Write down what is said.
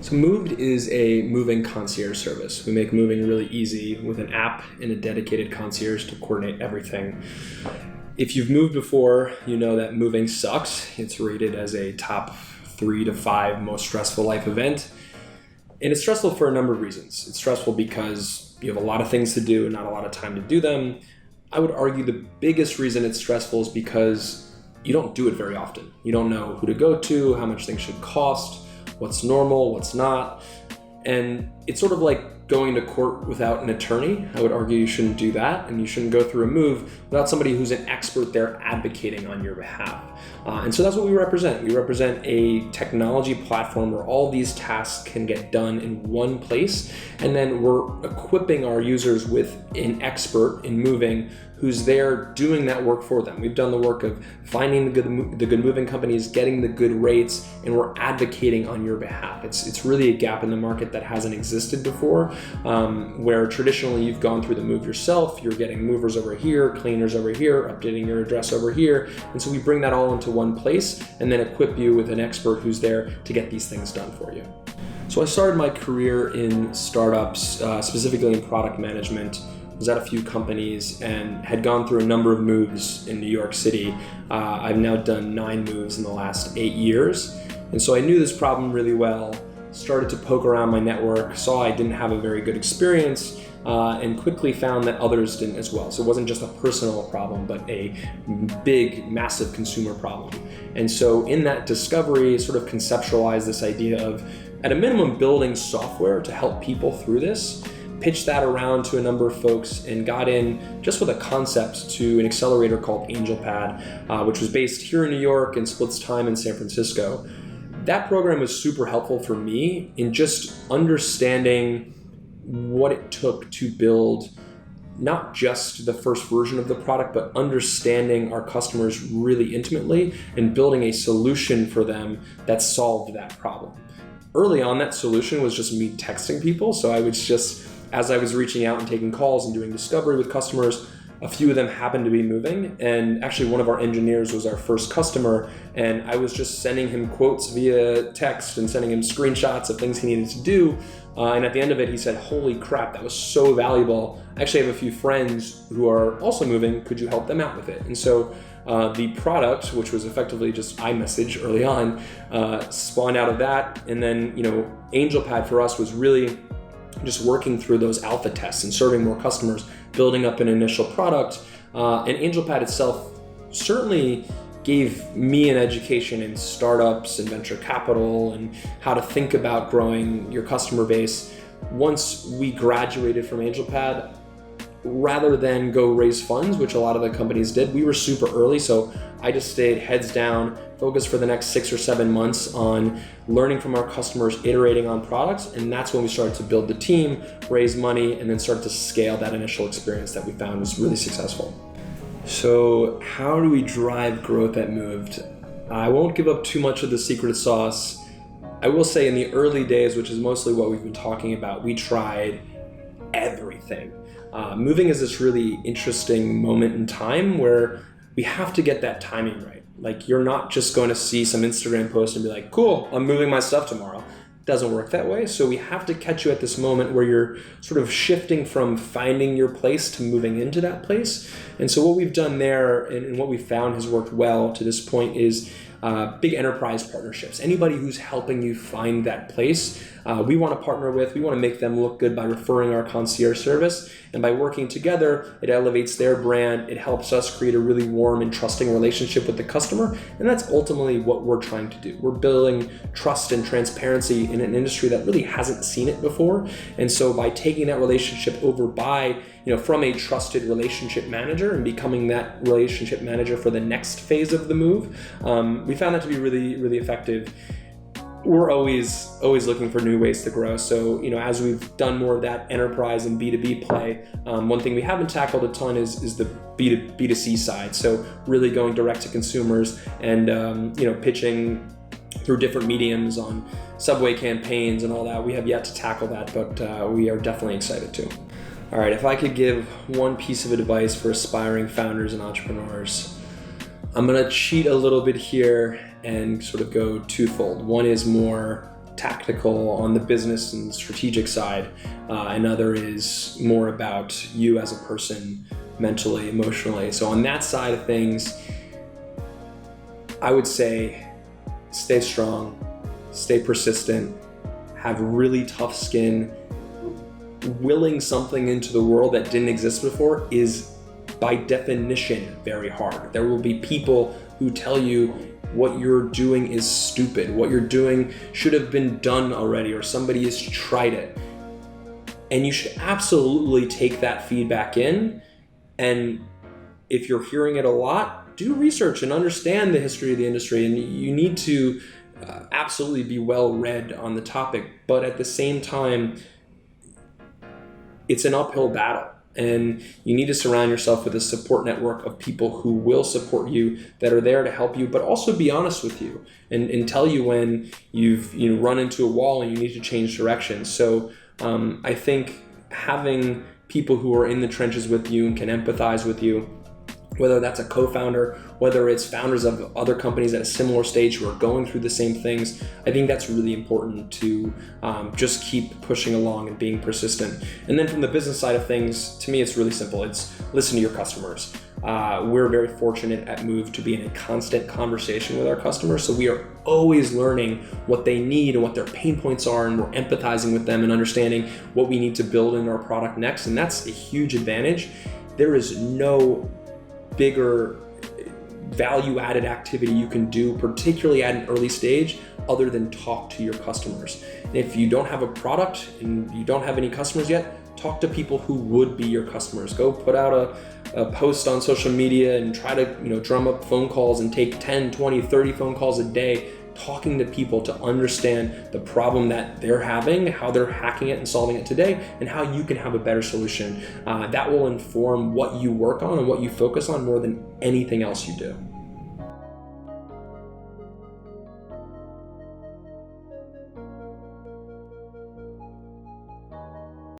So Moved is a moving concierge service. We make moving really easy with an app and a dedicated concierge to coordinate everything. If you've moved before, you know that moving sucks. It's rated as a top 3 to 5 most stressful life event. And it's stressful for a number of reasons. It's stressful because you have a lot of things to do and not a lot of time to do them. I would argue the biggest reason it's stressful is because you don't do it very often. You don't know who to go to, how much things should cost, what's normal, what's not. And it's sort of like going to court without an attorney. I would argue you shouldn't do that, and you shouldn't go through a move without somebody who's an expert there advocating on your behalf. And so that's what we represent. We represent a technology platform where all these tasks can get done in one place, and then we're equipping our users with an expert in moving who's there doing that work for them. We've done the work of finding the good moving companies, getting the good rates, and we're advocating on your behalf. It's really a gap in the market that hasn't existed before, where traditionally you've gone through the move yourself, you're getting movers over here, cleaners over here, updating your address over here, and so we bring that all into one place and then equip you with an expert who's there to get these things done for you. So I started my career in startups, specifically in product management. Was at a few companies and had gone through a number of moves in New York City. I've now done 9 moves in the last 8 years. And so I knew this problem really well, started to poke around my network, saw I didn't have a very good experience, and quickly found that others didn't as well. So it wasn't just a personal problem, but a big, massive consumer problem. And so in that discovery, sort of conceptualized this idea of, at a minimum, building software to help people through this, pitched that around to a number of folks, and got in just with a concept to an accelerator called AngelPad, which was based here in New York and splits time in San Francisco. That program was super helpful for me in just understanding what it took to build not just the first version of the product, but understanding our customers really intimately and building a solution for them that solved that problem. Early on, that solution was just me texting people. So I was just, as I was reaching out and taking calls and doing discovery with customers, a few of them happened to be moving. And actually one of our engineers was our first customer. And I was just sending him quotes via text and sending him screenshots of things he needed to do. And at the end of it, he said, "Holy crap, that was so valuable. I actually have a few friends who are also moving. Could you help them out with it?" And so the product, which was effectively just iMessage early on, spawned out of that. And then, AngelPad for us was really just working through those alpha tests and serving more customers, building up an initial product. And AngelPad itself certainly gave me an education in startups and venture capital and how to think about growing your customer base. Once we graduated from AngelPad, rather than go raise funds, which a lot of the companies did, we were super early. So I just stayed heads down, focused for the next 6 or 7 months on learning from our customers, iterating on products. And that's when we started to build the team, raise money, and then start to scale that initial experience that we found was really successful. So how do we drive growth at Moved? I won't give up too much of the secret sauce. I will say in the early days, which is mostly what we've been talking about, we tried everything. Moving is this really interesting moment in time where we have to get that timing right. Like, you're not just going to see some Instagram post and be like, "Cool, I'm moving my stuff tomorrow." It doesn't work that way. So we have to catch you at this moment where you're sort of shifting from finding your place to moving into that place. And so what we've done there and what we found has worked well to this point is big enterprise partnerships. Anybody who's helping you find that place, we want to partner with. We want to make them look good by referring our concierge service. And by working together, it elevates their brand. It helps us create a really warm and trusting relationship with the customer. And that's ultimately what we're trying to do. We're building trust and transparency in an industry that really hasn't seen it before. And so by taking that relationship over from a trusted relationship manager and becoming that relationship manager for the next phase of the move, we found that to be really, really effective. We're always looking for new ways to grow. So, as we've done more of that enterprise and B2B play, one thing we haven't tackled a ton is the B2C side. So really going direct to consumers and, pitching through different mediums on subway campaigns and all that. We have yet to tackle that, but we are definitely excited to. All right, if I could give one piece of advice for aspiring founders and entrepreneurs, I'm gonna cheat a little bit here and sort of go twofold. One is more tactical on the business and strategic side. Another is more about you as a person, mentally, emotionally. So on that side of things, I would say stay strong, stay persistent, have really tough skin. Willing something into the world that didn't exist before is by definition very hard. There will be people who tell you what you're doing is stupid, what you're doing should have been done already, or somebody has tried it. And you should absolutely take that feedback in. And if you're hearing it a lot, do research and understand the history of the industry. And you need to absolutely be well read on the topic. But at the same time, it's an uphill battle. And you need to surround yourself with a support network of people who will support you, that are there to help you, but also be honest with you and tell you when you've run into a wall and you need to change direction. So I think having people who are in the trenches with you and can empathize with you, whether that's a co-founder, whether it's founders of other companies at a similar stage who are going through the same things, I think that's really important to just keep pushing along and being persistent. And then from the business side of things, to me, it's really simple. It's listen to your customers. We're very fortunate at Move to be in a constant conversation with our customers. So we are always learning what they need and what their pain points are, and we're empathizing with them and understanding what we need to build in our product next. And that's a huge advantage. There is no bigger value-added activity you can do, particularly at an early stage, other than talk to your customers. And if you don't have a product and you don't have any customers yet, talk to people who would be your customers. Go put out a post on social media and try to drum up phone calls and take 10, 20, 30 phone calls a day, talking to people to understand the problem that they're having, how they're hacking it and solving it today, and how you can have a better solution. That will inform what you work on and what you focus on more than anything else you do.